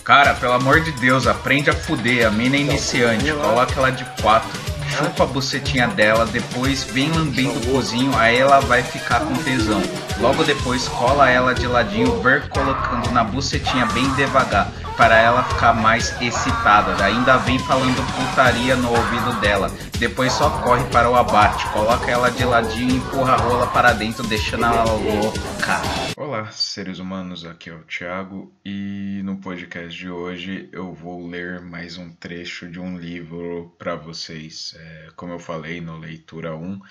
Cara, pelo amor de Deus, aprende a fuder. A mina é iniciante, coloca ela de 4, chupa a bucetinha dela, depois vem lambendo o cozinho, aí ela vai ficar com tesão. Logo depois cola ela de ladinho, ver colocando na bucetinha bem devagar, para ela ficar mais excitada. Ainda vem falando putaria no ouvido dela. Depois só corre para o abate, coloca ela de ladinho e empurra a rola para dentro, deixando ela louca. Olá, seres humanos, aqui é o Thiago e no podcast de hoje eu vou ler mais um trecho de um livro para vocês. Como eu falei no Leitura 1, de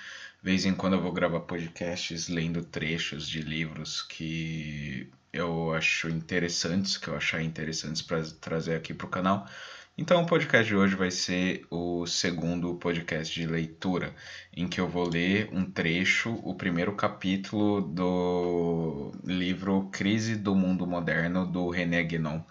vez em quando eu vou gravar podcasts lendo trechos de livros que eu acho interessantes, que eu achar interessantes para trazer aqui para o canal. Então o podcast de hoje vai ser o segundo podcast de leitura, em que eu vou ler um trecho, o primeiro capítulo do livro Crise do Mundo Moderno, do René Guénon.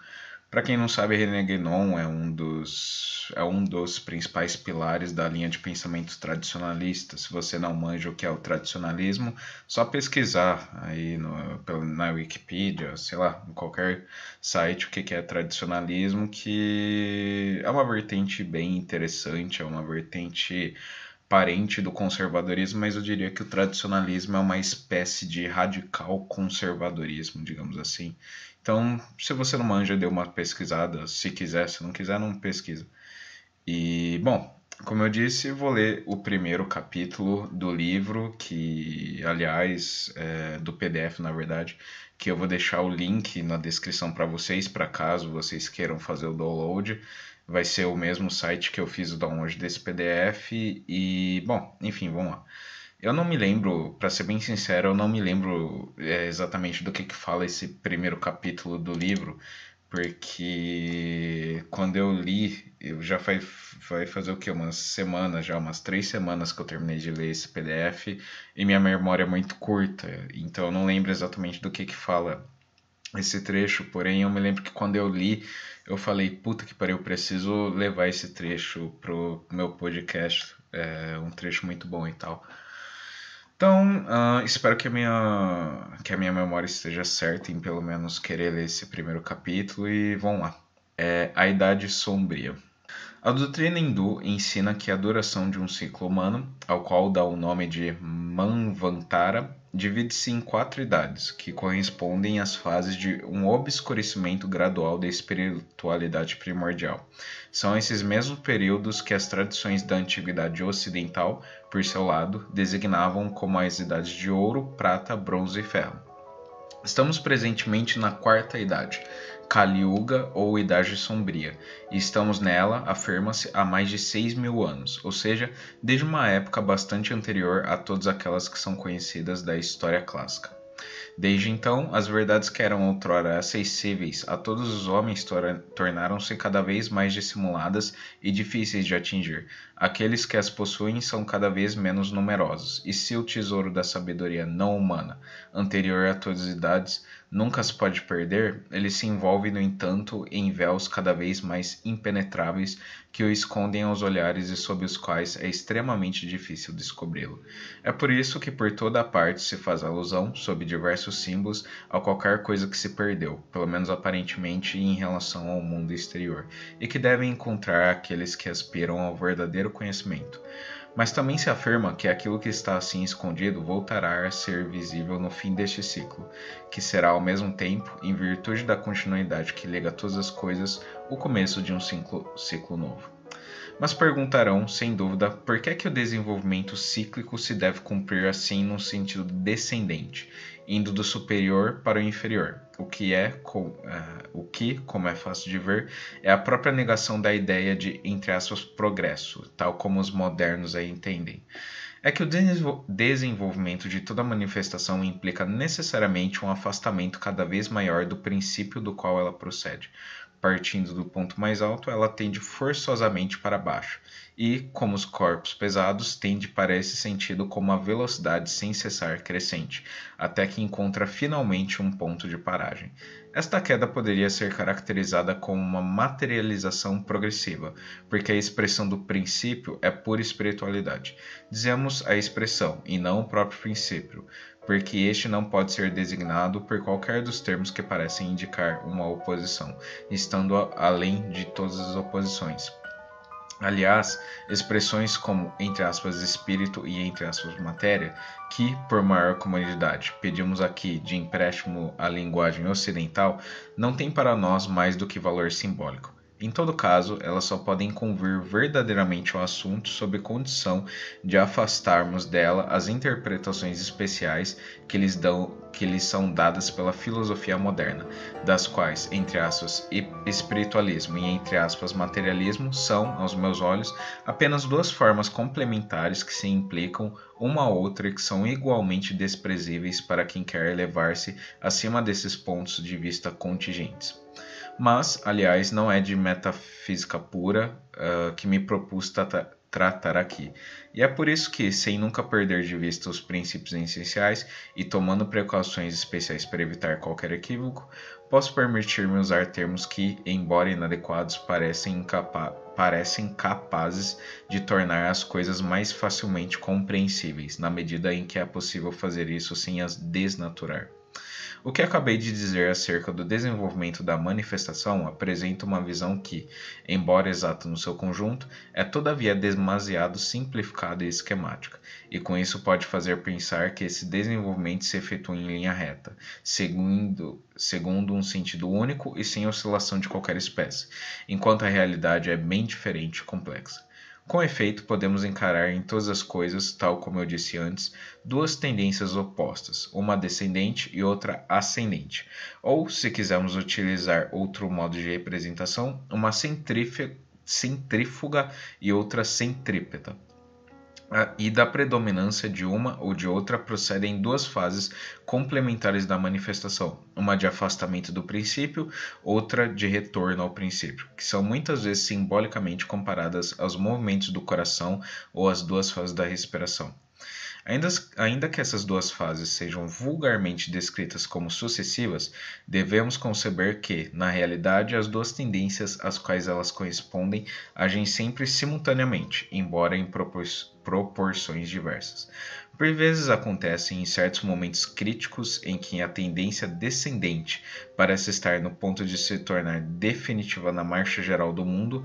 Para quem não sabe, René Guénon é um dos principais pilares da linha de pensamento tradicionalista. Se você não manja o que é o tradicionalismo, só pesquisar aí na Wikipedia, sei lá, em qualquer site o que é tradicionalismo, que é uma vertente bem interessante, é uma vertente parente do conservadorismo, mas eu diria que o tradicionalismo é uma espécie de radical conservadorismo, digamos assim. Então, se você não manja, dê uma pesquisada, se quiser, se não quiser, não pesquisa. E, bom, como eu disse, vou ler o primeiro capítulo do livro, que, aliás, do PDF, na verdade, que eu vou deixar o link na descrição para vocês, para caso vocês queiram fazer o download. Vai ser o mesmo site que eu fiz o download desse PDF e, bom, enfim, vamos lá. Eu não me lembro, para ser bem sincero, eu não me lembro exatamente do que fala esse primeiro capítulo do livro, porque quando eu li, vai fazer o quê? Umas semanas já, umas 3 semanas que eu terminei de ler esse PDF e minha memória é muito curta, então eu não lembro exatamente do que fala esse trecho, porém eu me lembro que quando eu li, eu falei, puta que pariu, eu preciso levar esse trecho pro meu podcast, é um trecho muito bom e tal. Então, espero que a minha memória esteja certa em pelo menos querer ler esse primeiro capítulo e vamos lá. A Idade Sombria. A doutrina hindu ensina que a duração de um ciclo humano, ao qual dá o nome de Manvantara, divide-se em 4 idades, que correspondem às fases de um obscurecimento gradual da espiritualidade primordial. São esses mesmos períodos que as tradições da antiguidade ocidental, por seu lado, designavam como as idades de ouro, prata, bronze e ferro. Estamos presentemente na 4ª idade, Kali Yuga ou Idade Sombria, e estamos nela, afirma-se, há mais de 6.000 anos, ou seja, desde uma época bastante anterior a todas aquelas que são conhecidas da história clássica. Desde então, as verdades que eram outrora acessíveis a todos os homens tornaram-se cada vez mais dissimuladas e difíceis de atingir. Aqueles que as possuem são cada vez menos numerosos, e se o tesouro da sabedoria não humana, anterior a todas as idades, nunca se pode perder, ele se envolve, no entanto, em véus cada vez mais impenetráveis que o escondem aos olhares e sob os quais é extremamente difícil descobri-lo. É por isso que por toda a parte se faz alusão, sob diversos símbolos, a qualquer coisa que se perdeu, pelo menos aparentemente em relação ao mundo exterior, e que devem encontrar aqueles que aspiram ao verdadeiro conhecimento. Mas também se afirma que aquilo que está assim escondido voltará a ser visível no fim deste ciclo, que será ao mesmo tempo, em virtude da continuidade que liga todas as coisas, o começo de um ciclo novo. Mas perguntarão, sem dúvida, por que é que o desenvolvimento cíclico se deve cumprir assim num sentido descendente, indo do superior para o inferior, o que, como é fácil de ver, é a própria negação da ideia de, entre aspas, progresso, tal como os modernos a entendem. É que o desenvolvimento de toda manifestação implica necessariamente um afastamento cada vez maior do princípio do qual ela procede. Partindo do ponto mais alto, ela tende forçosamente para baixo, e, como os corpos pesados, tende para esse sentido com uma velocidade sem cessar crescente, até que encontra finalmente um ponto de paragem. Esta queda poderia ser caracterizada como uma materialização progressiva, porque a expressão do princípio é pura espiritualidade. Dizemos a expressão, e não o próprio princípio, porque este não pode ser designado por qualquer dos termos que parecem indicar uma oposição, estando além de todas as oposições. Aliás, expressões como, entre aspas, espírito e, entre aspas, matéria, que, por maior comodidade, pedimos aqui de empréstimo à linguagem ocidental, não têm para nós mais do que valor simbólico. Em todo caso, elas só podem convir verdadeiramente ao assunto sob condição de afastarmos dela as interpretações especiais que lhes são dadas pela filosofia moderna, das quais, entre aspas, espiritualismo e, entre aspas, materialismo são, aos meus olhos, apenas duas formas complementares que se implicam uma à outra e que são igualmente desprezíveis para quem quer elevar-se acima desses pontos de vista contingentes. Mas, aliás, não é de metafísica pura que me propus tratar aqui. E é por isso que, sem nunca perder de vista os princípios essenciais e tomando precauções especiais para evitar qualquer equívoco, posso permitir-me usar termos que, embora inadequados, parecem capazes de tornar as coisas mais facilmente compreensíveis, na medida em que é possível fazer isso sem as desnaturar. O que acabei de dizer acerca do desenvolvimento da manifestação apresenta uma visão que, embora exata no seu conjunto, é todavia demasiado simplificada e esquemática, e com isso pode fazer pensar que esse desenvolvimento se efetua em linha reta, segundo um sentido único e sem oscilação de qualquer espécie, enquanto a realidade é bem diferente e complexa. Com efeito, podemos encarar em todas as coisas, tal como eu disse antes, duas tendências opostas, uma descendente e outra ascendente, ou, se quisermos utilizar outro modo de representação, uma centrífuga e outra centrípeta. E da predominância de uma ou de outra procedem duas fases complementares da manifestação, uma de afastamento do princípio, outra de retorno ao princípio, que são muitas vezes simbolicamente comparadas aos movimentos do coração ou às duas fases da respiração. Ainda que essas duas fases sejam vulgarmente descritas como sucessivas, devemos conceber que, na realidade, as duas tendências às quais elas correspondem agem sempre simultaneamente, embora em proporções diversas. Por vezes acontecem em certos momentos críticos em que a tendência descendente parece estar no ponto de se tornar definitiva na marcha geral do mundo,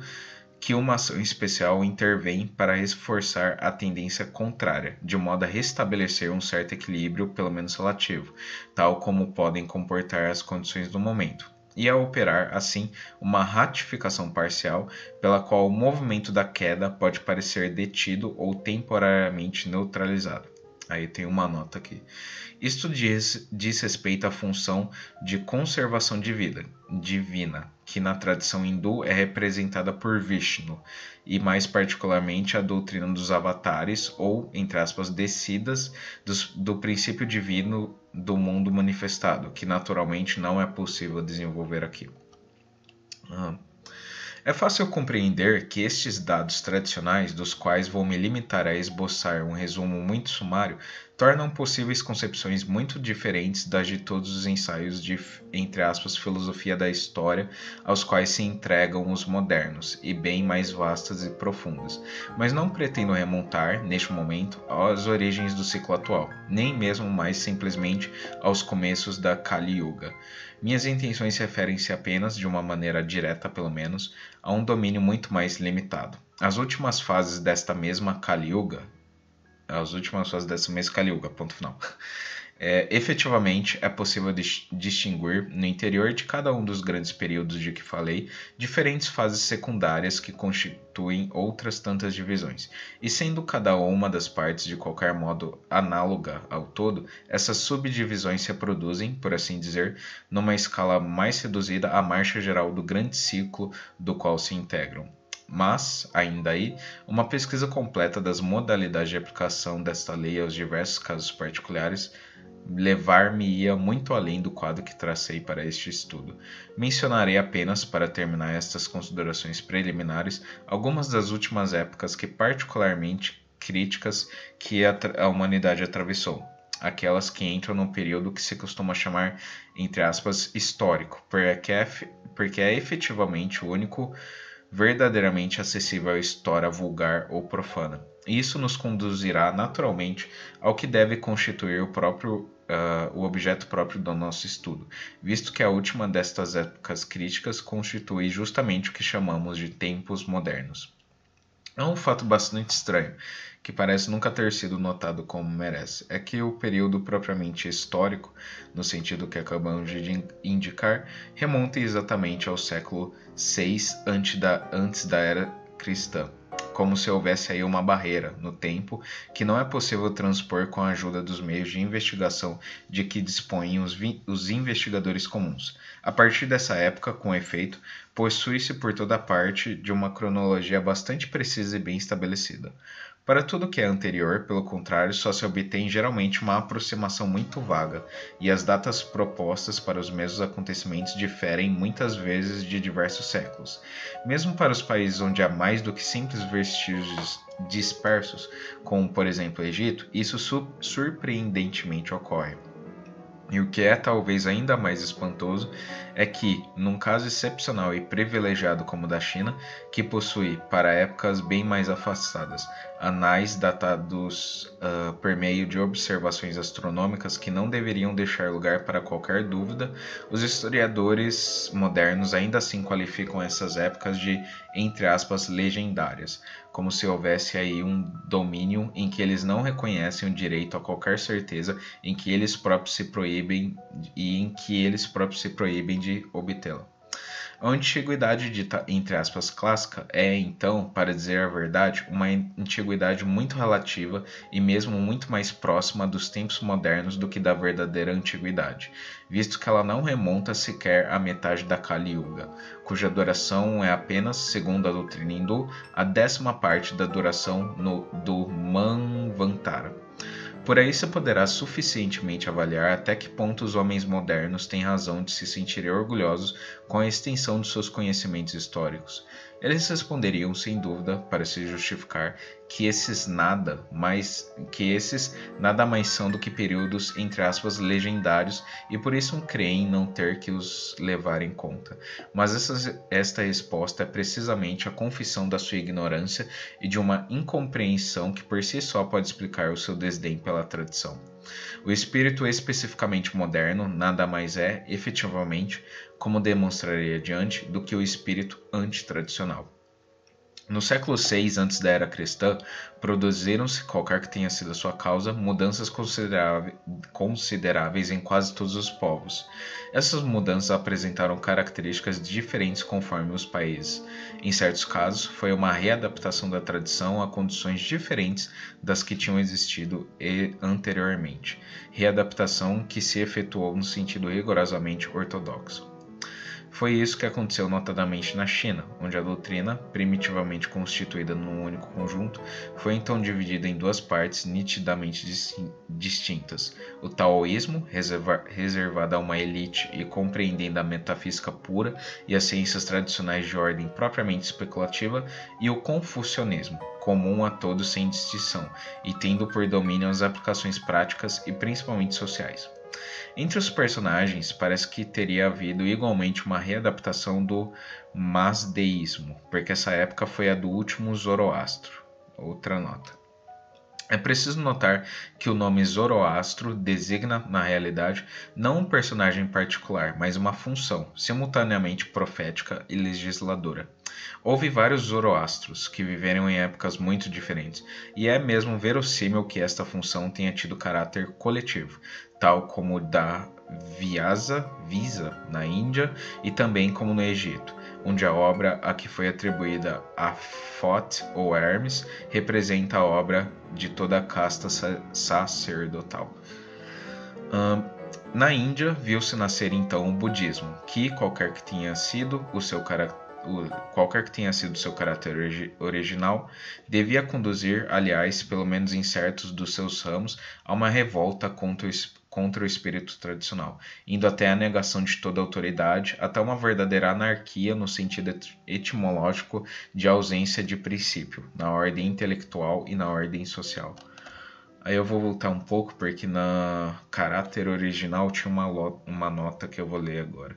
que uma ação especial intervém para reforçar a tendência contrária, de modo a restabelecer um certo equilíbrio, pelo menos relativo, tal como podem comportar as condições do momento, e a operar, assim, uma ratificação parcial, pela qual o movimento da queda pode parecer detido ou temporariamente neutralizado. Aí tem uma nota aqui. Isto diz respeito à função de conservação divina, que na tradição hindu é representada por Vishnu, e mais particularmente a doutrina dos avatares, ou, entre aspas, descidas do princípio divino do mundo manifestado, que naturalmente não é possível desenvolver aqui. É fácil compreender que estes dados tradicionais, dos quais vou me limitar a esboçar um resumo muito sumário, tornam possíveis concepções muito diferentes das de todos os ensaios de, entre aspas, filosofia da história aos quais se entregam os modernos, e bem mais vastas e profundas. Mas não pretendo remontar, neste momento, às origens do ciclo atual, nem mesmo mais simplesmente aos começos da Kali Yuga. Minhas intenções referem-se apenas, de uma maneira direta pelo menos, a um domínio muito mais limitado. As últimas fases desta mesma Kali Yuga, ponto final. Efetivamente, é possível distinguir, no interior de cada um dos grandes períodos de que falei, diferentes fases secundárias que constituem outras tantas divisões, e sendo cada uma das partes de qualquer modo análoga ao todo, essas subdivisões se reproduzem, por assim dizer, numa escala mais reduzida à marcha geral do grande ciclo do qual se integram. Mas, ainda aí, uma pesquisa completa das modalidades de aplicação desta lei aos diversos casos particulares levar-me-ia muito além do quadro que tracei para este estudo. Mencionarei apenas, para terminar estas considerações preliminares, algumas das últimas épocas que particularmente críticas que a humanidade atravessou, aquelas que entram no período que se costuma chamar, entre aspas, histórico, porque é efetivamente o único verdadeiramente acessível à história vulgar ou profana. Isso nos conduzirá naturalmente ao que deve constituir o objeto próprio do nosso estudo, visto que a última destas épocas críticas constitui justamente o que chamamos de tempos modernos. É um fato bastante estranho, que parece nunca ter sido notado como merece, é que o período propriamente histórico, no sentido que acabamos de indicar, remonta exatamente ao século VI antes da era cristã, como se houvesse aí uma barreira no tempo que não é possível transpor com a ajuda dos meios de investigação de que dispõem os investigadores comuns. A partir dessa época, com efeito, possui-se por toda parte de uma cronologia bastante precisa e bem estabelecida. Para tudo que é anterior, pelo contrário, só se obtém geralmente uma aproximação muito vaga, e as datas propostas para os mesmos acontecimentos diferem muitas vezes de diversos séculos. Mesmo para os países onde há mais do que simples vestígios dispersos, como por exemplo o Egito, isso surpreendentemente ocorre. E o que é talvez ainda mais espantoso é que, num caso excepcional e privilegiado como o da China, que possui, para épocas bem mais afastadas, anais datados por meio de observações astronômicas que não deveriam deixar lugar para qualquer dúvida, os historiadores modernos ainda assim qualificam essas épocas de, entre aspas, legendárias, como se houvesse aí um domínio em que eles não reconhecem o direito a qualquer certeza em que eles próprios se proíbem de obtê-la. A antiguidade dita entre aspas clássica é, então, para dizer a verdade, uma antiguidade muito relativa e mesmo muito mais próxima dos tempos modernos do que da verdadeira antiguidade, visto que ela não remonta sequer à metade da Kali Yuga, cuja duração é apenas, segundo a doutrina hindu, a 10ª parte da duração do Manvantara. Por aí se poderá suficientemente avaliar até que ponto os homens modernos têm razão de se sentirem orgulhosos com a extensão de seus conhecimentos históricos. Eles responderiam, sem dúvida, para se justificar, que esses nada mais são do que períodos, entre aspas, legendários, e por isso creem não ter que os levar em conta. Mas esta resposta é precisamente a confissão da sua ignorância e de uma incompreensão que por si só pode explicar o seu desdém pela tradição. O espírito especificamente moderno nada mais é, efetivamente, como demonstrarei adiante, do que o espírito antitradicional. No século VI antes da era cristã, produziram-se, qualquer que tenha sido a sua causa, mudanças consideráveis em quase todos os povos. Essas mudanças apresentaram características diferentes conforme os países. Em certos casos, foi uma readaptação da tradição a condições diferentes das que tinham existido anteriormente. Readaptação que se efetuou no sentido rigorosamente ortodoxo. Foi isso que aconteceu notadamente na China, onde a doutrina, primitivamente constituída num único conjunto, foi então dividida em duas partes nitidamente distintas: o taoísmo, reservado a uma elite e compreendendo a metafísica pura e as ciências tradicionais de ordem propriamente especulativa, e o confucionismo, comum a todos sem distinção, e tendo por domínio as aplicações práticas e principalmente sociais. Entre os personagens, parece que teria havido igualmente uma readaptação do masdeísmo, porque essa época foi a do último Zoroastro. Outra nota. É preciso notar que o nome Zoroastro designa, na realidade, não um personagem particular, mas uma função, simultaneamente profética e legisladora. Houve vários Zoroastros que viveram em épocas muito diferentes, e é mesmo verossímil que esta função tenha tido caráter coletivo, tal como o da Visa na Índia e também como no Egito, onde a obra a que foi atribuída a Thoth ou Hermes representa a obra de toda a casta sacerdotal. Na Índia, viu-se nascer então o budismo, que, qualquer que tenha sido seu caráter original, devia conduzir, aliás, pelo menos em certos dos seus ramos, a uma revolta contra o espírito tradicional, indo até a negação de toda autoridade, até uma verdadeira anarquia no sentido etimológico de ausência de princípio, na ordem intelectual e na ordem social. Aí eu vou voltar um pouco, porque na caráter original tinha uma nota que eu vou ler agora.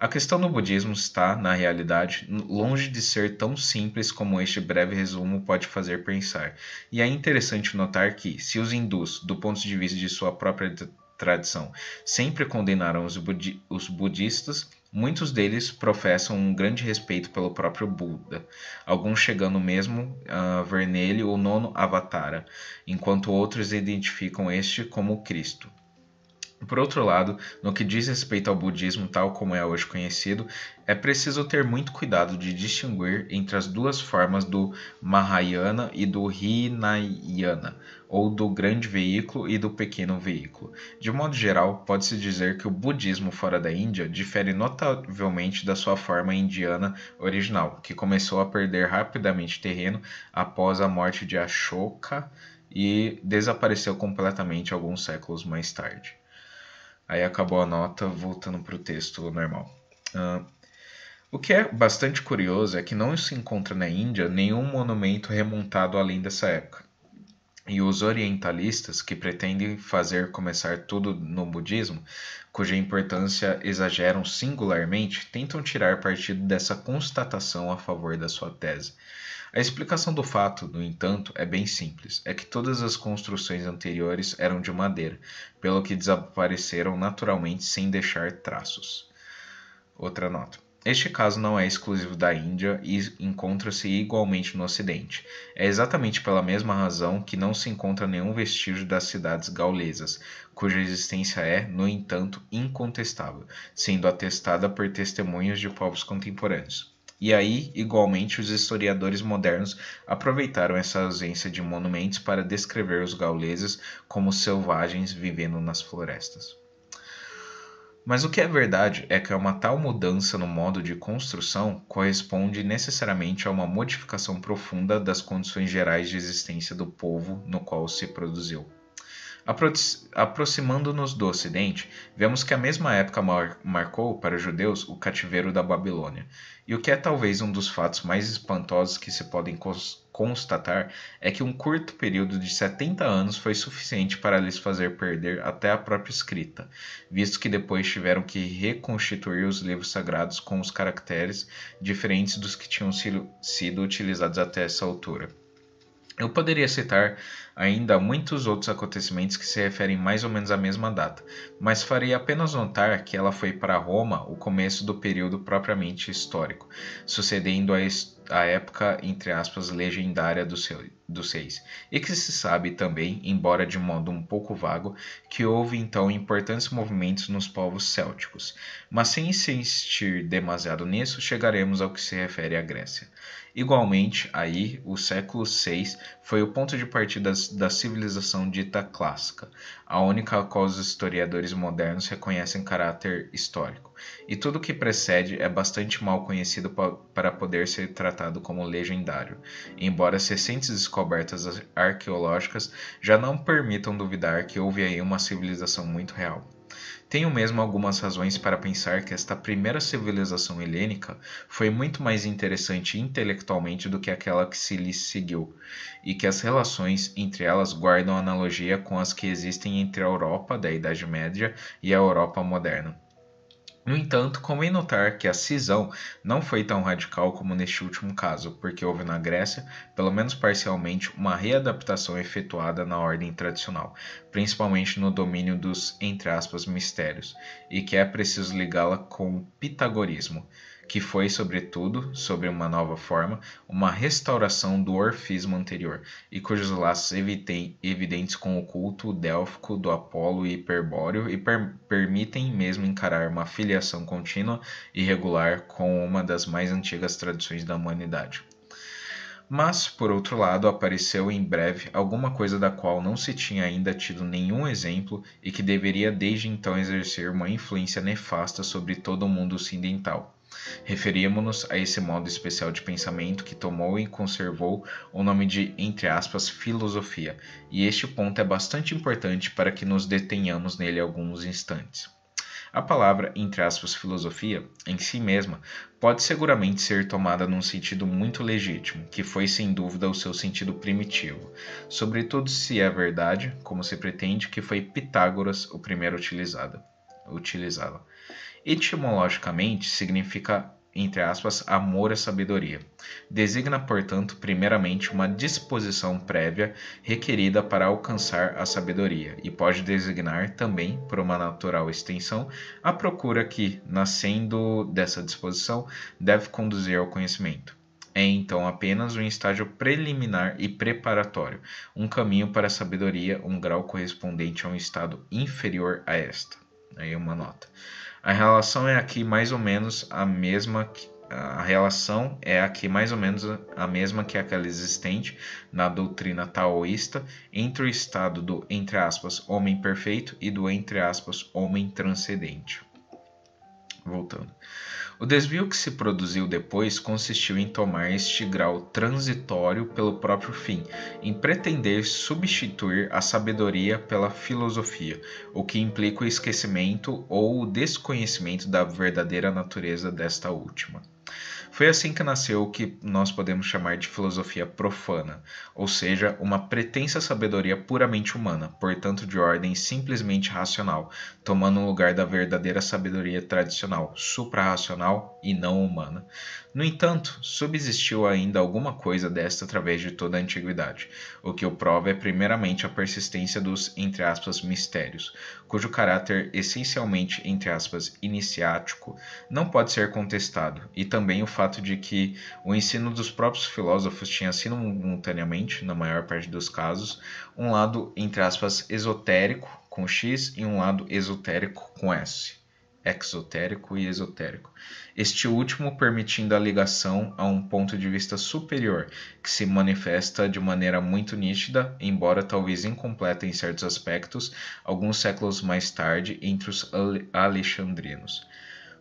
A questão do budismo está, na realidade, longe de ser tão simples como este breve resumo pode fazer pensar. E é interessante notar que, se os hindus, do ponto de vista de sua própria tradição, sempre condenaram os budistas, muitos deles professam um grande respeito pelo próprio Buda, alguns chegando mesmo a ver nele o nono avatara, enquanto outros identificam este como o Cristo. Por outro lado, no que diz respeito ao budismo tal como é hoje conhecido, é preciso ter muito cuidado de distinguir entre as duas formas do Mahayana e do Hinayana, ou do grande veículo e do pequeno veículo. De modo geral, pode-se dizer que o budismo fora da Índia difere notavelmente da sua forma indiana original, que começou a perder rapidamente terreno após a morte de Ashoka e desapareceu completamente alguns séculos mais tarde. Aí acabou a nota, voltando para o texto normal. O que é bastante curioso é que não se encontra na Índia nenhum monumento remontado além dessa época. E os orientalistas, que pretendem fazer começar tudo no budismo, cuja importância exageram singularmente, tentam tirar partido dessa constatação a favor da sua tese. A explicação do fato, no entanto, é bem simples: é que todas as construções anteriores eram de madeira, pelo que desapareceram naturalmente sem deixar traços. Outra nota. Este caso não é exclusivo da Índia e encontra-se igualmente no Ocidente. É exatamente pela mesma razão que não se encontra nenhum vestígio das cidades gaulesas, cuja existência é, no entanto, incontestável, sendo atestada por testemunhos de povos contemporâneos. E aí, igualmente, os historiadores modernos aproveitaram essa ausência de monumentos para descrever os gauleses como selvagens vivendo nas florestas. Mas o que é verdade é que uma tal mudança no modo de construção corresponde necessariamente a uma modificação profunda das condições gerais de existência do povo no qual se produziu. Aproximando-nos do Ocidente, vemos que a mesma época marcou para os judeus o cativeiro da Babilônia. E o que é talvez um dos fatos mais espantosos que se podem constatar é que um curto período de 70 anos foi suficiente para lhes fazer perder até a própria escrita, visto que depois tiveram que reconstituir os livros sagrados com os caracteres diferentes dos que tinham sido utilizados até essa altura. Eu poderia citar ainda muitos outros acontecimentos que se referem mais ou menos à mesma data, mas farei apenas notar que ela foi para Roma o começo do período propriamente histórico, sucedendo a época, entre aspas, legendária dos Seis, e que se sabe também, embora de modo um pouco vago, que houve então importantes movimentos nos povos célticos. Mas sem insistir demasiado nisso, chegaremos ao que se refere à Grécia. Igualmente, aí, o século VI foi o ponto de partida da civilização dita clássica, a única a qual os historiadores modernos reconhecem caráter histórico, e tudo o que precede é bastante mal conhecido para poder ser tratado como legendário, embora as recentes descobertas arqueológicas já não permitam duvidar que houve aí uma civilização muito real. Tenho mesmo algumas razões para pensar que esta primeira civilização helênica foi muito mais interessante intelectualmente do que aquela que se lhe seguiu, e que as relações entre elas guardam analogia com as que existem entre a Europa da Idade Média e a Europa moderna. No entanto, convém notar que a cisão não foi tão radical como neste último caso, porque houve na Grécia, pelo menos parcialmente, uma readaptação efetuada na ordem tradicional, principalmente no domínio dos, entre aspas, mistérios, e que é preciso ligá-la com o pitagorismo, que foi, sobretudo, sobre uma nova forma, uma restauração do orfismo anterior, e cujos laços evidentes com o culto délfico do Apolo e Hiperbóreo e permitem mesmo encarar uma filiação contínua e regular com uma das mais antigas tradições da humanidade. Mas, por outro lado, apareceu em breve alguma coisa da qual não se tinha ainda tido nenhum exemplo e que deveria desde então exercer uma influência nefasta sobre todo o mundo ocidental. Referíamos-nos a esse modo especial de pensamento que tomou e conservou o nome de, entre aspas, filosofia, e este ponto é bastante importante para que nos detenhamos nele alguns instantes. A palavra, entre aspas, filosofia, em si mesma, pode seguramente ser tomada num sentido muito legítimo, que foi sem dúvida o seu sentido primitivo, sobretudo se é verdade, como se pretende, que foi Pitágoras o primeiro utilizá-la. Etimologicamente, significa, entre aspas, amor à sabedoria. Designa, portanto, primeiramente uma disposição prévia requerida para alcançar a sabedoria, e pode designar também, por uma natural extensão, a procura que, nascendo dessa disposição, deve conduzir ao conhecimento. É então apenas um estágio preliminar e preparatório, um caminho para a sabedoria, um grau correspondente a um estado inferior a esta. Aí uma nota. A relação é aqui mais ou menos a mesma que aquela existente na doutrina taoísta entre o estado do, entre aspas, homem perfeito e do, entre aspas, homem transcendente. Voltando. O desvio que se produziu depois consistiu em tomar este grau transitório pelo próprio fim, em pretender substituir a sabedoria pela filosofia, o que implica o esquecimento ou o desconhecimento da verdadeira natureza desta última. Foi assim que nasceu o que nós podemos chamar de filosofia profana, ou seja, uma pretensa sabedoria puramente humana, portanto de ordem simplesmente racional, tomando o lugar da verdadeira sabedoria tradicional, suprarracional e não humana. No entanto, subsistiu ainda alguma coisa desta através de toda a antiguidade, o que o prova é primeiramente a persistência dos, entre aspas, mistérios, cujo caráter essencialmente, entre aspas, iniciático, não pode ser contestado, e também o fato de que o ensino dos próprios filósofos tinha simultaneamente, na maior parte dos casos, um lado, entre aspas, esotérico, com X, e um lado esotérico, com S. Exotérico e esotérico. Este último permitindo a ligação a um ponto de vista superior, que se manifesta de maneira muito nítida, embora talvez incompleta em certos aspectos, alguns séculos mais tarde, entre os alexandrinos.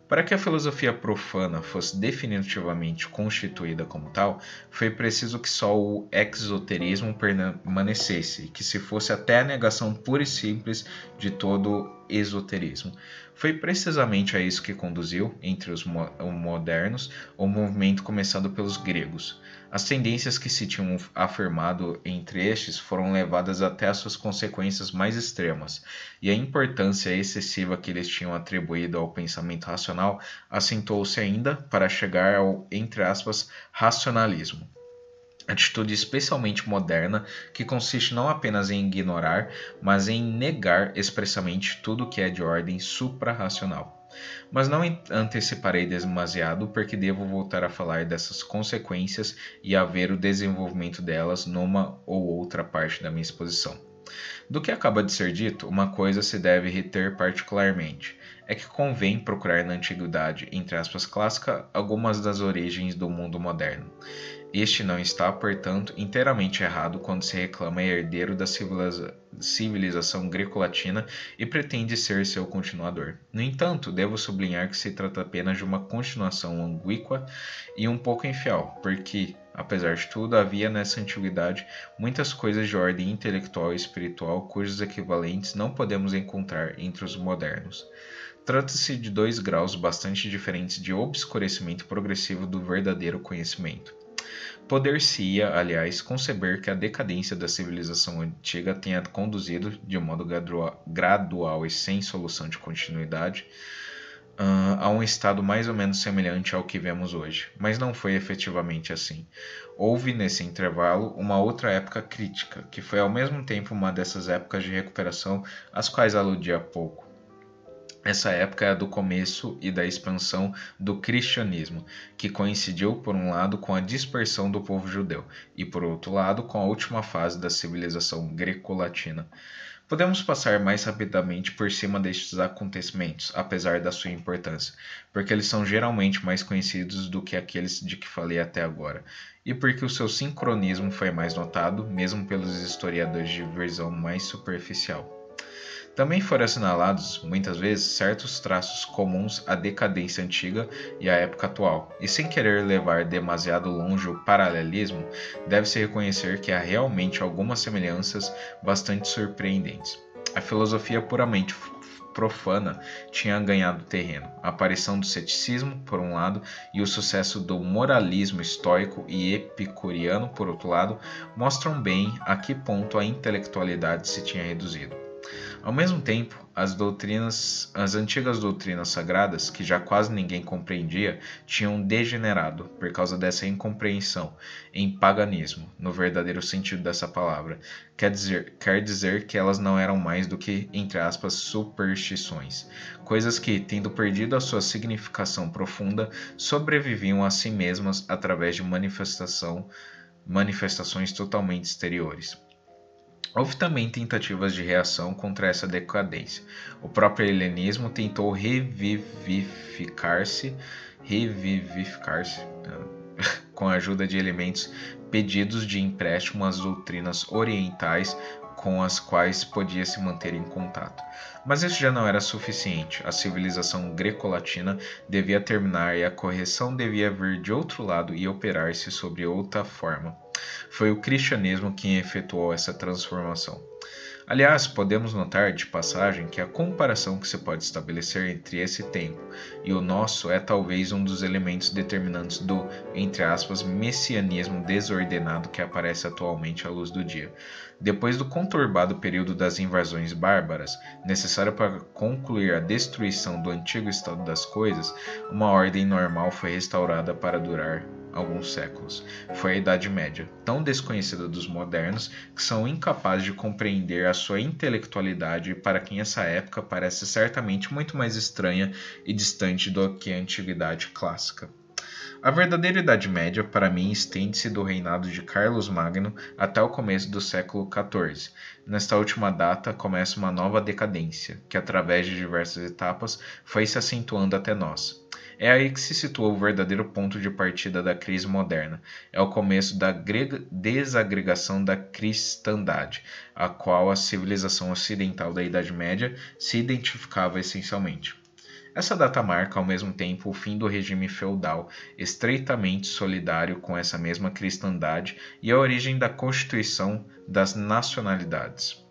Para que a filosofia profana fosse definitivamente constituída como tal, foi preciso que só o exoterismo permanecesse, e que se fosse até a negação pura e simples de todo esoterismo. Foi precisamente a isso que conduziu, entre os modernos, o movimento começado pelos gregos. As tendências que se tinham afirmado entre estes foram levadas até as suas consequências mais extremas, e a importância excessiva que eles tinham atribuído ao pensamento racional acentuou-se ainda para chegar ao, entre aspas, racionalismo. Atitude especialmente moderna que consiste não apenas em ignorar, mas em negar expressamente tudo que é de ordem suprarracional. Mas não anteciparei demasiado, porque devo voltar a falar dessas consequências e a ver o desenvolvimento delas numa ou outra parte da minha exposição. Do que acaba de ser dito, uma coisa se deve reter particularmente, é que convém procurar na antiguidade, entre aspas, clássica, algumas das origens do mundo moderno. Este não está, portanto, inteiramente errado quando se reclama herdeiro da civilização greco-latina e pretende ser seu continuador. No entanto, devo sublinhar que se trata apenas de uma continuação ambígua e um pouco infiel, porque, apesar de tudo, havia nessa antiguidade muitas coisas de ordem intelectual e espiritual cujos equivalentes não podemos encontrar entre os modernos. Trata-se de dois graus bastante diferentes de obscurecimento progressivo do verdadeiro conhecimento. Poder-se-ia, aliás, conceber que a decadência da civilização antiga tenha conduzido, de modo gradual e sem solução de continuidade, a um estado mais ou menos semelhante ao que vemos hoje, mas não foi efetivamente assim. Houve, nesse intervalo, uma outra época crítica, que foi ao mesmo tempo uma dessas épocas de recuperação às quais aludi há pouco. Essa época é a do começo e da expansão do cristianismo, que coincidiu, por um lado, com a dispersão do povo judeu, e, por outro lado, com a última fase da civilização greco-latina. Podemos passar mais rapidamente por cima destes acontecimentos, apesar da sua importância, porque eles são geralmente mais conhecidos do que aqueles de que falei até agora, e porque o seu sincronismo foi mais notado, mesmo pelos historiadores de visão mais superficial. Também foram assinalados, muitas vezes, certos traços comuns à decadência antiga e à época atual, e sem querer levar demasiado longe o paralelismo, deve-se reconhecer que há realmente algumas semelhanças bastante surpreendentes. A filosofia puramente profana tinha ganhado terreno. A aparição do ceticismo, por um lado, e o sucesso do moralismo estoico e epicuriano, por outro lado, mostram bem a que ponto a intelectualidade se tinha reduzido. Ao mesmo tempo, as antigas doutrinas sagradas, que já quase ninguém compreendia, tinham degenerado, por causa dessa incompreensão, em paganismo, no verdadeiro sentido dessa palavra. Quer dizer que elas não eram mais do que, entre aspas, superstições, coisas que, tendo perdido a sua significação profunda, sobreviviam a si mesmas através de manifestações totalmente exteriores. Houve também tentativas de reação contra essa decadência. O próprio helenismo tentou revivificar-se com a ajuda de elementos pedidos de empréstimo às doutrinas orientais com as quais podia se manter em contato. Mas isso já não era suficiente. A civilização greco-latina devia terminar e a correção devia vir de outro lado e operar-se sobre outra forma. Foi o cristianismo quem efetuou essa transformação. Aliás, podemos notar de passagem que a comparação que se pode estabelecer entre esse tempo e o nosso é talvez um dos elementos determinantes do, entre aspas, messianismo desordenado que aparece atualmente à luz do dia. Depois do conturbado período das invasões bárbaras, necessário para concluir a destruição do antigo estado das coisas, uma ordem normal foi restaurada para durar alguns séculos. Foi a Idade Média, tão desconhecida dos modernos que são incapazes de compreender a sua intelectualidade, para quem essa época parece certamente muito mais estranha e distante do que a Antiguidade Clássica. A verdadeira Idade Média, para mim, estende-se do reinado de Carlos Magno até o começo do século XIV. Nesta última data começa uma nova decadência, que através de diversas etapas foi se acentuando até nós. É aí que se situa o verdadeiro ponto de partida da crise moderna. É o começo da desagregação da cristandade, a qual a civilização ocidental da Idade Média se identificava essencialmente. Essa data marca, ao mesmo tempo, o fim do regime feudal, estreitamente solidário com essa mesma cristandade, e a origem da constituição das nacionalidades.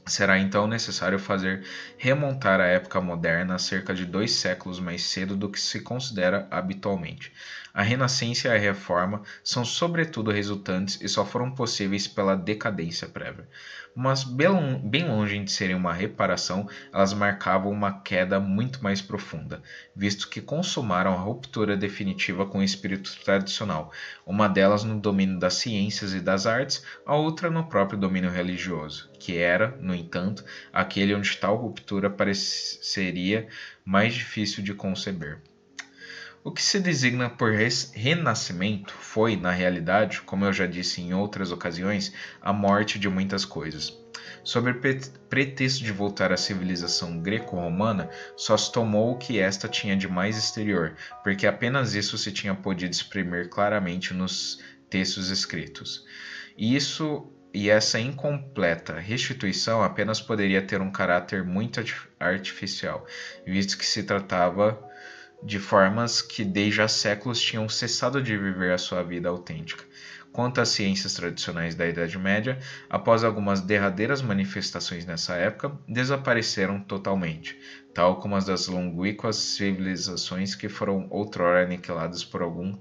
Será então necessário fazer remontar a época moderna a cerca de 2 séculos mais cedo do que se considera habitualmente. A Renascença e a Reforma são sobretudo resultantes e só foram possíveis pela decadência prévia. Mas bem longe de serem uma reparação, elas marcavam uma queda muito mais profunda, visto que consumaram a ruptura definitiva com o espírito tradicional, uma delas no domínio das ciências e das artes, a outra no próprio domínio religioso, que era, no entanto, aquele onde tal ruptura pareceria mais difícil de conceber. O que se designa por renascimento foi, na realidade, como eu já disse em outras ocasiões, a morte de muitas coisas. Sob o pretexto de voltar à civilização greco-romana, só se tomou o que esta tinha de mais exterior, porque apenas isso se tinha podido exprimir claramente nos textos escritos. E essa incompleta restituição apenas poderia ter um caráter muito artificial, visto que se tratava de formas que desde há séculos tinham cessado de viver a sua vida autêntica. Quanto às ciências tradicionais da Idade Média, após algumas derradeiras manifestações nessa época, desapareceram totalmente, tal como as das longínquas civilizações que foram outrora aniquiladas por algum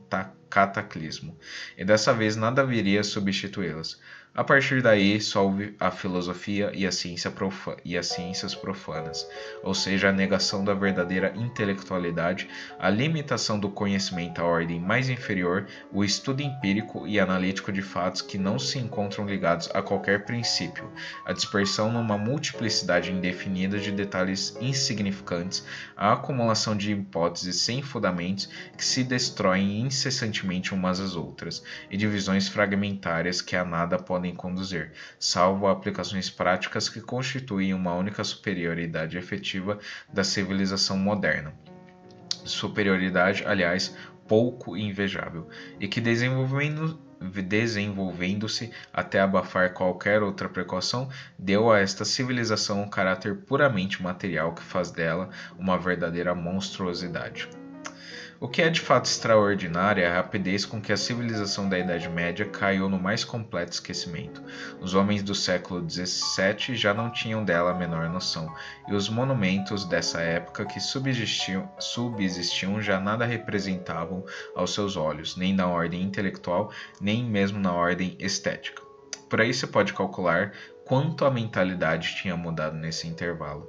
cataclismo, e dessa vez nada viria a substituí-las. A partir daí, só houve a filosofia e as ciências profanas, ou seja, a negação da verdadeira intelectualidade, a limitação do conhecimento à ordem mais inferior, o estudo empírico e analítico de fatos que não se encontram ligados a qualquer princípio, a dispersão numa multiplicidade indefinida de detalhes insignificantes, a acumulação de hipóteses sem fundamentos que se destroem incessantemente umas às outras, e divisões fragmentárias que a nada podem conduzir, salvo aplicações práticas que constituem uma única superioridade efetiva da civilização moderna. Superioridade, aliás, pouco invejável, e que desenvolvendo-se até abafar qualquer outra precaução, deu a esta civilização um caráter puramente material que faz dela uma verdadeira monstruosidade. O que é de fato extraordinário é a rapidez com que a civilização da Idade Média caiu no mais completo esquecimento. Os homens do século XVII já não tinham dela a menor noção, e os monumentos dessa época que subsistiam já nada representavam aos seus olhos, nem na ordem intelectual, nem mesmo na ordem estética. Por aí se pode calcular quanto a mentalidade tinha mudado nesse intervalo.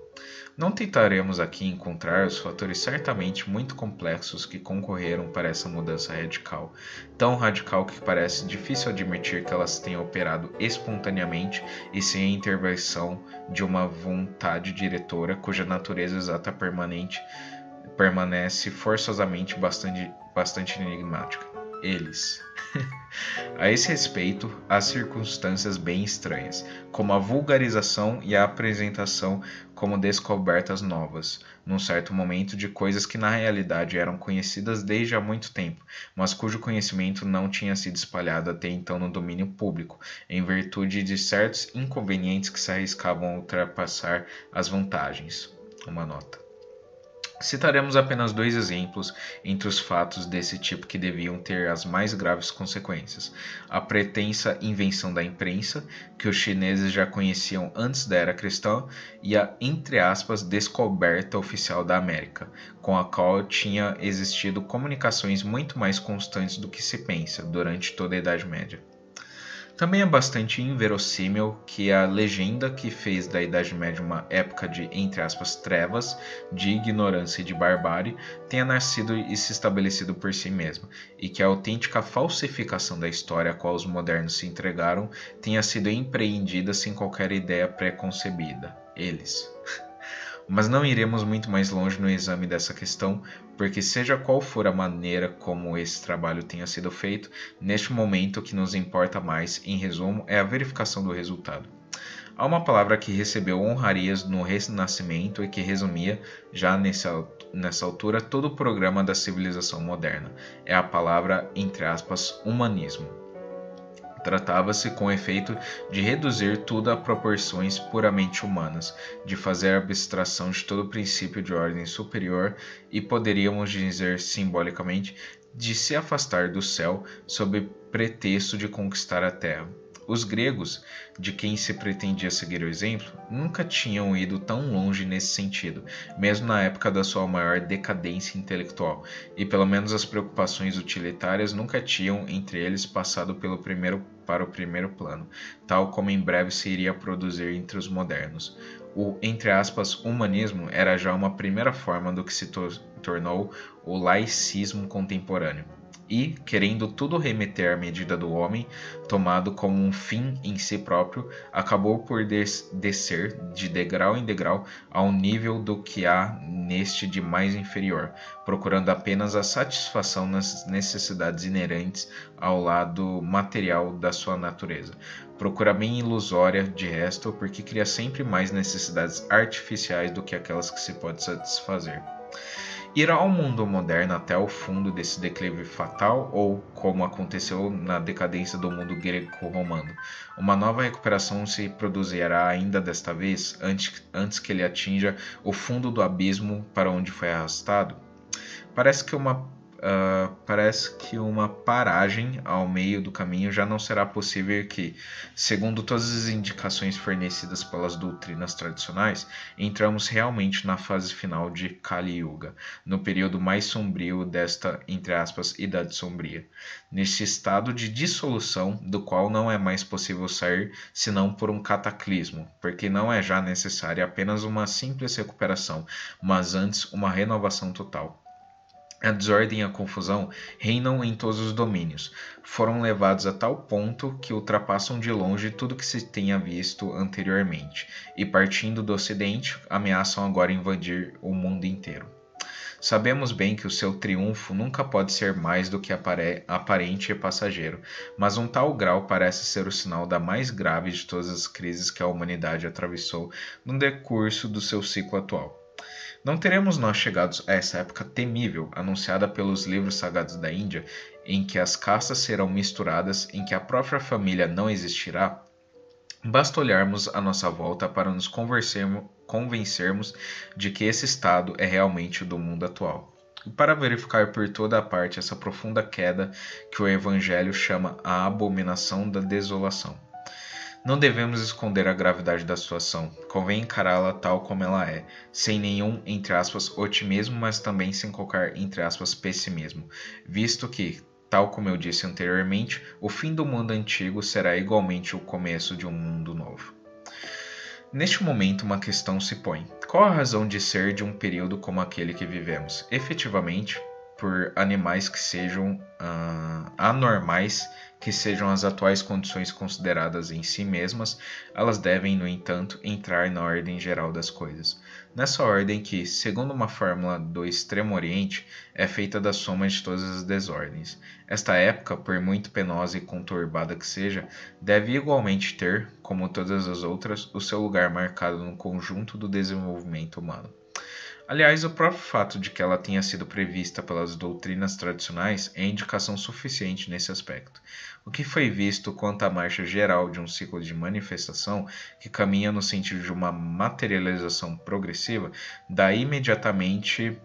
Não tentaremos aqui encontrar os fatores certamente muito complexos que concorreram para essa mudança radical, tão radical que parece difícil admitir que elas tenham operado espontaneamente e sem a intervenção de uma vontade diretora cuja natureza exata permanece forçosamente bastante enigmática. Eles. A esse respeito, há circunstâncias bem estranhas, como a vulgarização e a apresentação como descobertas novas, num certo momento, de coisas que na realidade eram conhecidas desde há muito tempo, mas cujo conhecimento não tinha sido espalhado até então no domínio público, em virtude de certos inconvenientes que se arriscavam a ultrapassar as vantagens. Uma nota. Citaremos apenas 2 exemplos entre os fatos desse tipo que deviam ter as mais graves consequências: a pretensa invenção da imprensa, que os chineses já conheciam antes da era cristã, e a, entre aspas, descoberta oficial da América, com a qual tinha existido comunicações muito mais constantes do que se pensa durante toda a Idade Média. Também é bastante inverossímil que a legenda que fez da Idade Média uma época de, entre aspas, trevas, de ignorância e de barbárie, tenha nascido e se estabelecido por si mesma, e que a autêntica falsificação da história a qual os modernos se entregaram tenha sido empreendida sem qualquer ideia pré-concebida. Eles. Mas não iremos muito mais longe no exame dessa questão, porque seja qual for a maneira como esse trabalho tenha sido feito, neste momento o que nos importa mais, em resumo, é a verificação do resultado. Há uma palavra que recebeu honrarias no Renascimento e que resumia, já nessa altura, todo o programa da civilização moderna. É a palavra, entre aspas, humanismo. Tratava-se, com efeito, de reduzir tudo a proporções puramente humanas, de fazer abstração de todo princípio de ordem superior e, poderíamos dizer simbolicamente, de se afastar do céu sob pretexto de conquistar a terra. Os gregos, de quem se pretendia seguir o exemplo, nunca tinham ido tão longe nesse sentido, mesmo na época da sua maior decadência intelectual, e pelo menos as preocupações utilitárias nunca tinham, entre eles, passado para o primeiro plano, tal como em breve se iria produzir entre os modernos. O, entre aspas, humanismo era já uma primeira forma do que se tornou o laicismo contemporâneo. E, querendo tudo remeter à medida do homem, tomado como um fim em si próprio, acabou por descer de degrau em degrau ao nível do que há neste de mais inferior, procurando apenas a satisfação nas necessidades inerentes ao lado material da sua natureza. Procura bem ilusória, de resto, porque cria sempre mais necessidades artificiais do que aquelas que se pode satisfazer. Irá ao mundo moderno até o fundo desse declive fatal ou, como aconteceu na decadência do mundo greco-romano, uma nova recuperação se produzirá ainda desta vez, antes que ele atinja o fundo do abismo para onde foi arrastado? Parece que uma paragem ao meio do caminho já não será possível e que, segundo todas as indicações fornecidas pelas doutrinas tradicionais, entramos realmente na fase final de Kali Yuga, no período mais sombrio desta, entre aspas, Idade Sombria, neste estado de dissolução do qual não é mais possível sair senão por um cataclismo, porque não é já necessária apenas uma simples recuperação, mas antes uma renovação total. A desordem e a confusão reinam em todos os domínios. Foram levados a tal ponto que ultrapassam de longe tudo que se tenha visto anteriormente, e partindo do Ocidente, ameaçam agora invadir o mundo inteiro. Sabemos bem que o seu triunfo nunca pode ser mais do que aparente e passageiro, mas um tal grau parece ser o sinal da mais grave de todas as crises que a humanidade atravessou no decurso do seu ciclo atual. Não teremos nós chegados a essa época temível, anunciada pelos livros sagrados da Índia, em que as castas serão misturadas, em que a própria família não existirá? Basta olharmos à nossa volta para nos convencermos de que esse estado é realmente o do mundo atual. E para verificar por toda a parte essa profunda queda que o Evangelho chama a abominação da desolação. Não devemos esconder a gravidade da situação, convém encará-la tal como ela é, sem nenhum, entre aspas, otimismo, mas também sem qualquer, entre aspas, pessimismo, visto que, tal como eu disse anteriormente, o fim do mundo antigo será igualmente o começo de um mundo novo. Neste momento, uma questão se põe: qual a razão de ser de um período como aquele que vivemos? Efetivamente, por animais que sejam anormais, que sejam as atuais condições consideradas em si mesmas, elas devem, no entanto, entrar na ordem geral das coisas. Nessa ordem que, segundo uma fórmula do Extremo Oriente, é feita da soma de todas as desordens. Esta época, por muito penosa e conturbada que seja, deve igualmente ter, como todas as outras, o seu lugar marcado no conjunto do desenvolvimento humano. Aliás, o próprio fato de que ela tenha sido prevista pelas doutrinas tradicionais é indicação suficiente nesse aspecto. O que foi visto quanto à marcha geral de um ciclo de manifestação que caminha no sentido de uma materialização progressiva, dá imediatamente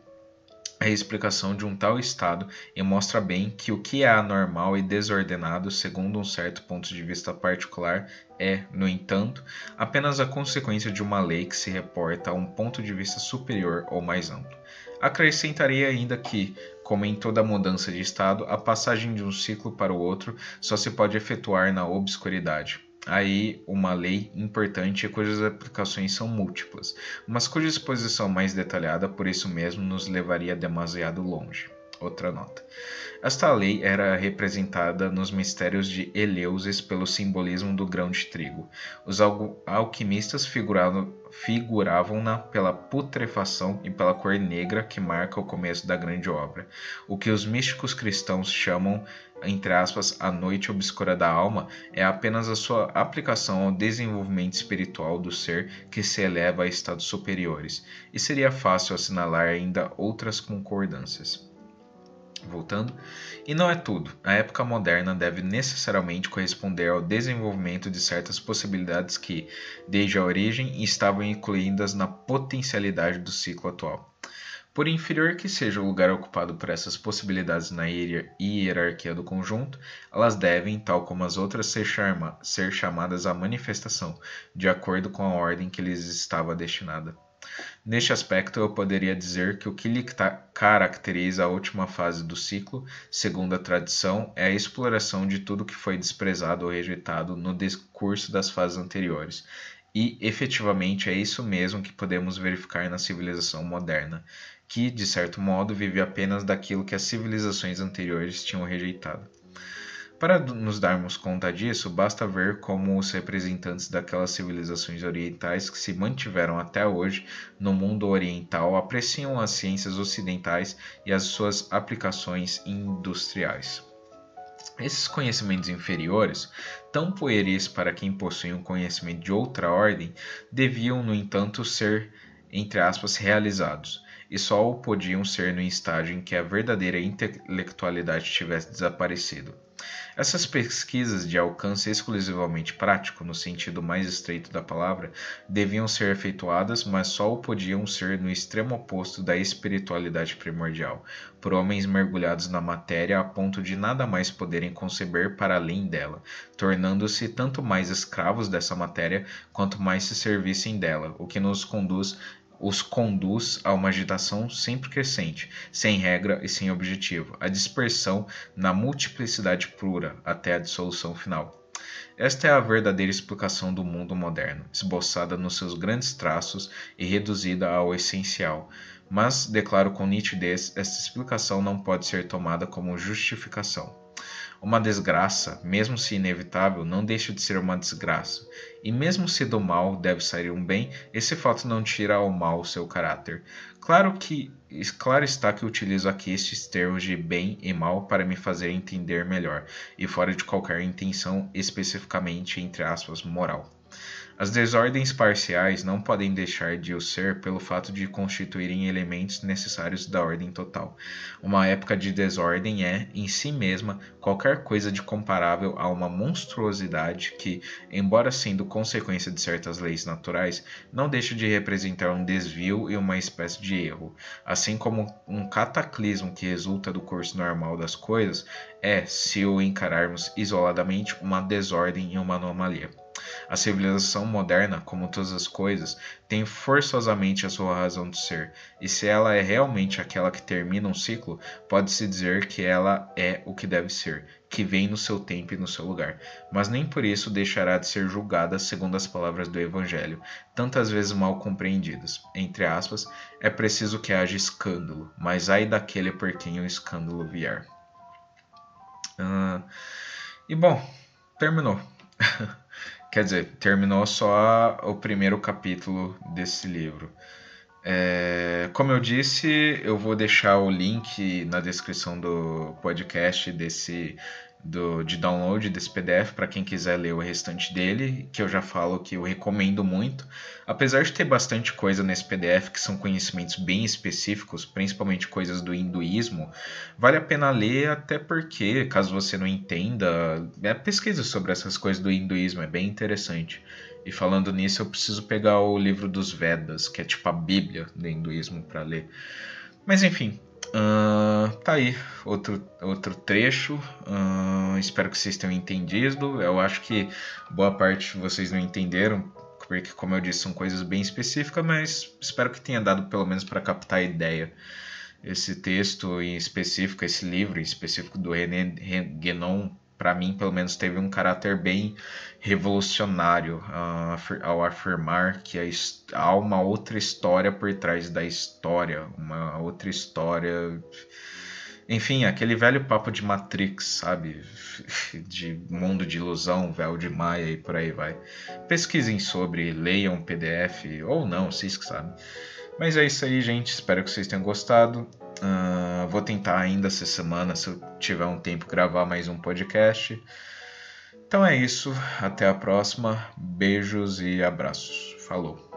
a explicação de um tal estado e mostra bem que o que é anormal e desordenado, segundo um certo ponto de vista particular, é, no entanto, apenas a consequência de uma lei que se reporta a um ponto de vista superior ou mais amplo. Acrescentaria ainda que, como em toda mudança de estado, a passagem de um ciclo para o outro só se pode efetuar na obscuridade. Aí, uma lei importante cujas aplicações são múltiplas, mas cuja exposição mais detalhada, por isso mesmo, nos levaria demasiado longe. Outra nota. Esta lei era representada nos mistérios de Eleusis pelo simbolismo do grão de trigo. Os alquimistas figuravam-na pela putrefação e pela cor negra que marca o começo da grande obra. O que os místicos cristãos chamam, entre aspas, a noite obscura da alma, é apenas a sua aplicação ao desenvolvimento espiritual do ser que se eleva a estados superiores, e seria fácil assinalar ainda outras concordâncias. Voltando, e não é tudo. A época moderna deve necessariamente corresponder ao desenvolvimento de certas possibilidades que, desde a origem, estavam incluídas na potencialidade do ciclo atual. Por inferior que seja o lugar ocupado por essas possibilidades na hierarquia do conjunto, elas devem, tal como as outras, ser chamadas à manifestação, de acordo com a ordem que lhes estava destinada. Neste aspecto, eu poderia dizer que o que lhe caracteriza a última fase do ciclo, segundo a tradição, é a exploração de tudo que foi desprezado ou rejeitado no decurso das fases anteriores. E, efetivamente, é isso mesmo que podemos verificar na civilização moderna, que, de certo modo, vive apenas daquilo que as civilizações anteriores tinham rejeitado. Para nos darmos conta disso, basta ver como os representantes daquelas civilizações orientais que se mantiveram até hoje no mundo oriental apreciam as ciências ocidentais e as suas aplicações industriais. Esses conhecimentos inferiores, tão pueris para quem possui um conhecimento de outra ordem, deviam, no entanto, ser, entre aspas, realizados, e só o podiam ser no estágio em que a verdadeira intelectualidade tivesse desaparecido. Essas pesquisas de alcance exclusivamente prático, no sentido mais estreito da palavra, deviam ser efetuadas, mas só o podiam ser no extremo oposto da espiritualidade primordial, por homens mergulhados na matéria a ponto de nada mais poderem conceber para além dela, tornando-se tanto mais escravos dessa matéria quanto mais se servissem dela, o que os conduz a uma agitação sempre crescente, sem regra e sem objetivo, a dispersão na multiplicidade pura até a dissolução final. Esta é a verdadeira explicação do mundo moderno, esboçada nos seus grandes traços e reduzida ao essencial. Mas, declaro com nitidez, esta explicação não pode ser tomada como justificação. Uma desgraça, mesmo se inevitável, não deixa de ser uma desgraça. E mesmo se do mal deve sair um bem, esse fato não tira ao mal seu caráter. Claro está que utilizo aqui estes termos de bem e mal para me fazer entender melhor, e fora de qualquer intenção especificamente, entre aspas, moral. As desordens parciais não podem deixar de o ser pelo fato de constituírem elementos necessários da ordem total. Uma época de desordem é, em si mesma, qualquer coisa de comparável a uma monstruosidade que, embora sendo consequência de certas leis naturais, não deixa de representar um desvio e uma espécie de erro, assim como um cataclismo que resulta do curso normal das coisas é, se o encararmos isoladamente, uma desordem e uma anomalia. A civilização moderna, como todas as coisas, tem forçosamente a sua razão de ser, e se ela é realmente aquela que termina um ciclo, pode-se dizer que ela é o que deve ser, que vem no seu tempo e no seu lugar, mas nem por isso deixará de ser julgada segundo as palavras do Evangelho, tantas vezes mal compreendidas. Entre aspas, é preciso que haja escândalo, mas ai daquele por quem o escândalo vier. E bom, terminou. Quer dizer, terminou só o primeiro capítulo desse livro. Como eu disse, eu vou deixar o link na descrição do podcast de download desse PDF para quem quiser ler o restante dele, que eu já falo que eu recomendo muito. Apesar de ter bastante coisa nesse PDF que são conhecimentos bem específicos, principalmente coisas do hinduísmo, vale a pena ler até porque, caso você não entenda, pesquisa sobre essas coisas do hinduísmo, é bem interessante. E falando nisso, eu preciso pegar o livro dos Vedas, que é tipo a Bíblia do hinduísmo, para ler. Mas enfim, tá aí outro trecho. Espero que vocês tenham entendido. Eu acho que boa parte vocês não entenderam, porque, como eu disse, são coisas bem específicas, mas espero que tenha dado pelo menos para captar a ideia. Esse texto em específico, esse livro em específico do René Guénon, para mim, pelo menos, teve um caráter bem revolucionário ao afirmar que há uma outra história por trás da história, uma outra história. Enfim, aquele velho papo de Matrix, sabe? De mundo de ilusão, véu de Maia e por aí vai. Pesquisem sobre, leiam o PDF, ou não, vocês que sabem. Mas é isso aí, gente. Espero que vocês tenham gostado. Vou tentar ainda essa semana, se eu tiver um tempo, gravar mais um podcast. Então é isso. Até a próxima. Beijos e abraços. Falou.